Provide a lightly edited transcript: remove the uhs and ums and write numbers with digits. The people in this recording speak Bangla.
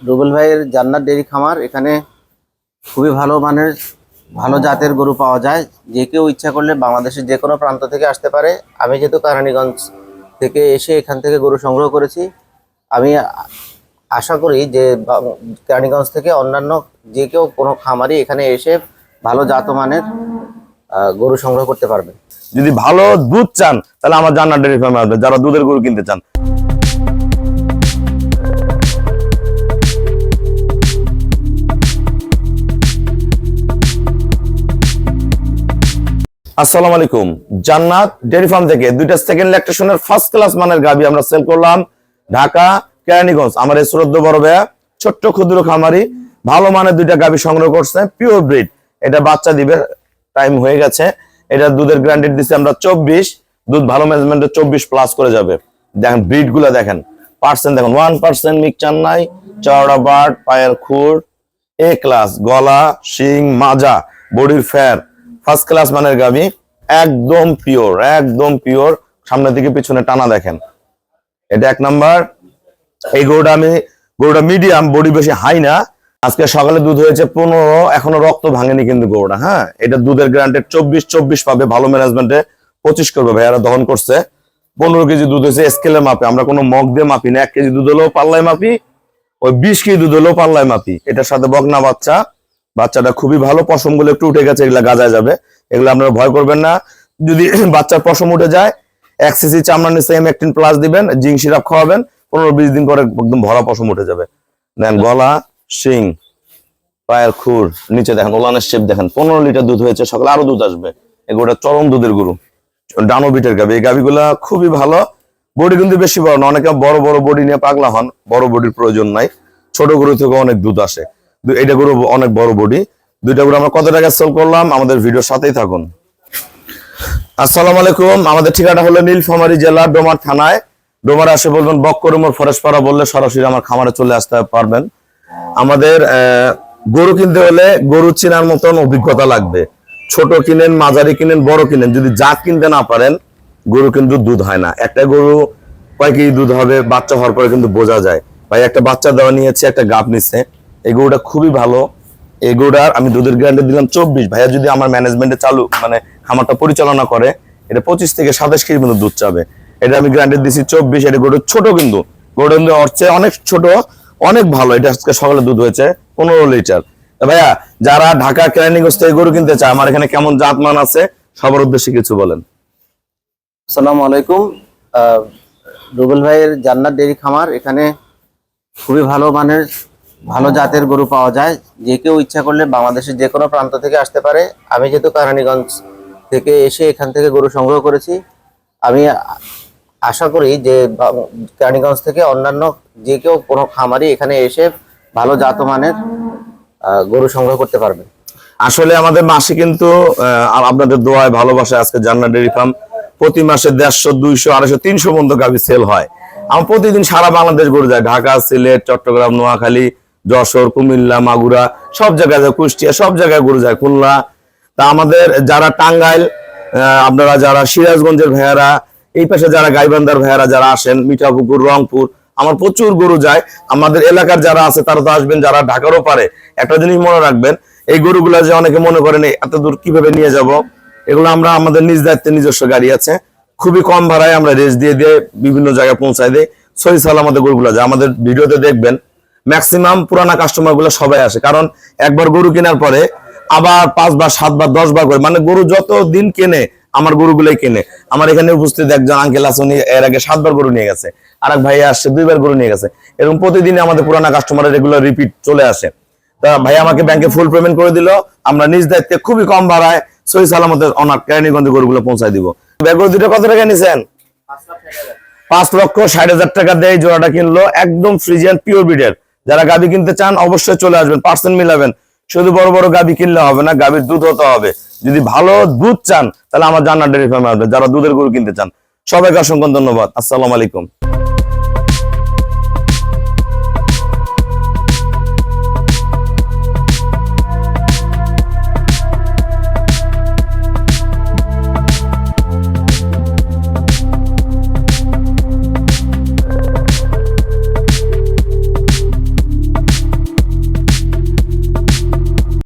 রুবেল ভাইয়ের জান্নাত ডেইরি খামার। এখানে খুবই ভালো মানের ভালো জাতের গরু পাওয়া যায়। যে কেউ ইচ্ছা করলে বাংলাদেশের যে কোনো প্রান্ত থেকে আসতে পারে। আমি যেহেতু কেরানীগঞ্জ থেকে এসে এখান থেকে গরু সংগ্রহ করেছি, আমি আশা করি যে কেরানীগঞ্জ থেকে অন্যান্য যে কেউ কোনো খামারি এখানে এসে ভালো জাতমানের গরু সংগ্রহ করতে পারবে। যদি ভালো দুধ চান তাহলে আমার জান্নাত ডেইরি ফার্মে আসবে, যারা দুধের গরু কিনতে চান। আসসালামু আলাইকুম। জান্নাত ডেইরি ফার্ম থেকে দুইটা সেকেন্ড ল্যাকটেশনের ফার্স্ট ক্লাস মানের গাবি আমরা সেল করলাম ঢাকা কেরানীগঞ্জ। আমার এই শ্রদ্ধ বড় ভাইয়া ছোট্ট ক্ষুদ্র খামারি ভালো মানের দুইটা গাবি সংগ্রহ করছে, পিওর ব্রিড। এটা বাচ্চা দিবে, টাইম হয়ে গেছে। এটা দুধের গ্যারান্টি দিচ্ছি আমরা 24, দুধ ভালো ম্যানেজমেন্টে 24 প্লাস করে যাবে। দেখেন ব্রিড গুলা দেখেন, পার্সেন্ট দেখেন 1% মিক্সচার নাই, চওড়া বাট, পায়ের খুর এ ক্লাস, গলা শিং মাজা, বডির ফ্যার ফার্স্ট ক্লাস মানের গাবি, একদম পিওর, একদম পিওর। সামনের দিকে পিছনে টানা দেখেন, এটা এক নাম্বার। এই গরুটা মিডিয়াম, বডি বেশি হাই না। আজকে সকালে দুধ হয়েছে 15, এখনো রক্ত ভাঙেনি কিন্তু গরুটা। হ্যাঁ, এটা দুধের গ্যারান্টি 24 পাবে, ভালো ম্যানেজমেন্টে 25 করবে। ভাইয়ারা দহন করছে। 15 কেজি দুধ হয়েছে স্কেলের মাপে, আমরা কোনো মগ দিয়ে মাপি না। 1 কেজি দুধ হলেও পাল্লায় মাপি, ওই 20 কেজি দুধ হলেও পাল্লায় মাপি। এটার সাথে বকনা বাচ্চা, বাচ্চাটা খুবই ভালো। পশম গুলো একটু উঠে গেছে, এগুলা গাজায় যাবে, এগুলো আপনারা ভয় করবেন না। যদি বাচ্চার পশম উঠে যায় 1 সিসি চামড়া নিচে M18 প্লাস দিবেন, জিঙ্ক সিরাপ খাওয়াবেন, 15-20 দিন পরে একদম ভরা পশম উঠে যাবে। দেন গলা শিং পায়ের খুর নিচে দেখেন, ওলানের শেপ দেখেন। 15 লিটার দুধ হয়েছে, সকালে আরো দুধ আসবে। এগুলো চরম দুধের গরু, ডানো বিটের গাবি। এই গাবিগুলা খুবই ভালো। বডি কিন্তু বেশি বড় না, অনেকে বড় বড় বডি নিয়ে পাগলা হন, বড় বডির প্রয়োজন নাই। ছোট গরু থেকে অনেক দুধ আসে। এটা গরু অনেক বড় বডি। দুইটা গরু আমরা কত টাকা সেল করলাম, আমাদের ভিডিওর সাথেই থাকুন। আসসালামু আলাইকুম। আমাদের ঠিকানা হলো নীলফামারী জেলা ডোমার থানায়। ডোমার আসে বলবেন বক্করমোর ফরেস্টপাড়া বললে সরাসরি আমার খামারে চলে আসতে পারবেন। আমাদের গরু কিনতে হলে গরু চেনার মতন অভিজ্ঞতা লাগবে। ছোট কিনেন, মাঝারি কিনেন, বড় কিনেন, যদি জাত কিনতে না পারেন গরু কিন্তু দুধ হয় না। একটা গরু কয় কেজি দুধ হবে বাচ্চা হওয়ার পরে কিন্তু বোঝা যায়। ভাই একটা বাচ্চা দেওয়া নিয়েছে, একটা গাব নিচ্ছে। এই গরুটা খুবই ভালো। এই গরুটার আমি দুধের গ্যারান্টি দিলাম 24। ভাইয়া যদি আমার ম্যানেজমেন্টে চালু মানে খামারটা পরিচালনা করে, এটা 25 থেকে 27 কেজি পর্যন্ত দুধ চাবে। এটা আমি গ্যারান্টি দিচ্ছি 24। এটা গরু ছোট, কিন্তু গরুটা কিন্তু ওর চেয়ে অনেক ছোট, অনেক ভালো। এটা আজকে সকালে দুধ হয়েছে 15 লিটার। ভাইয়া যারা ঢাকা কেরানীগঞ্জ থেকে গরু কিনতে চায়, আমার এখানে কেমন জাতমান আছে সবার উদ্দেশ্যে কিছু বলেন। আসসালামু আলাইকুম। রুবেল ভাইয়ের জান্নাত ডেইরি খামার। এখানে খুবই ভালো মানের ভালো জাতের গরু পাওয়া যায়। যে কেউ ইচ্ছা করলে বাংলাদেশের যে কোনো প্রান্ত থেকে আসতে পারে। আমি যেহেতু কেরানীগঞ্জ থেকে এসে এখান থেকে গরু সংগ্রহ করেছি, আমি আশা করি যে কেরানীগঞ্জ থেকে অন্যান্য যে কেউ কোনো খামারি এখানে এসে ভালো জাতমানের গরু সংগ্রহ করতে পারবে। আসলে আমাদের মাসে কিন্তু আপনাদের দোয়ায় ভালোবাসায় আজকে জান্নাত ডেইরি ফার্ম প্রতি মাসে 150, 200, 250, 300 পর্যন্ত গাভী সেল হয়। আমার প্রতিদিন সারা বাংলাদেশ গরু যায়, ঢাকা, সিলেট, চট্টগ্রাম, নোয়াখালী, যশোর, কুমিল্লা, মাগুরা, সব জায়গায় যায়, কুষ্টিয়া, সব জায়গায় গরু যায়, খুলনা। তা আমাদের যারা টাঙ্গাইল, আপনারা যারা সিরাজগঞ্জের ভাইয়ারা, এই পাশে যারা গাইবান্ধার ভাইয়ারা যারা আসেন, মিঠাপুকুর, রংপুর, আমার প্রচুর গরু যায়। আমাদের এলাকার যারা আছে তারা তো আসবেন, যারা ঢাকারও পারে। একটা জিনিস মনে রাখবেন, এই গরুগুলা যে অনেকে মনে করেন এত দূর কিভাবে নিয়ে যাব, এগুলো আমরা আমাদের নিজ দায়িত্বে নিজস্ব গাড়ি আছে, খুবই কম ভাড়ায় আমরা রেস দিয়ে দিয়ে বিভিন্ন জায়গায় পৌঁছায় দিই। সহি সালামতে গরুগুলা যায়। আমাদের ভিডিওতে দেখবেন ম্যাক্সিমাম পুরানা কাস্টমার গুলো সবাই আসে, কারণ একবার গরু কেনার পরে আবার 5 বার 7 বার 10 বার করে, মানে গরু যত দিন কেনে আমার গরুগুলাই কেনে। আমার এখানে উপস্থিত একজন আঙ্কেল আছে, উনি এর আগে 7 বার গরু নিয়ে গেছে। আর এক ভাই আসছে 2 বার গরু নিয়ে গেছে। এরকম প্রতিদিনই আমাদের পুরানা কাস্টমারের রেগুলার রিপিট চলে আসে। তা ভাই আমাকে ব্যাংকে ফুল পেমেন্ট করে দিল, আমরা নিজ দায়িত্বে খুবই কম ভাড়ায় সহি সালামতে অনার কেরানীগঞ্জে গরুগুলো পৌঁছায় দিব। গরু দুটো কত টাকা নিছেন? 5,60,000 টাকা দিয়ে জোড়াটা কিনলো, একদম ফ্রিজিয়ান পিওর ব্রিডের। যারা গাভী কিনতে চান অবশ্যই চলে আসবেন, পার্সেন্ট মিলাবেন। শুধু বড় বড় গাভী কিনলে হবে না, গাভীর দুধ হতে হবে। যদি ভালো দুধ চান তাহলে আমার জান্নাত ডেইরি ফার্মে আসবেন, যারা দুধের গরু কিনতে চান। সবাইকে অসংখ্য ধন্যবাদ। আসসালামু আলাইকুম।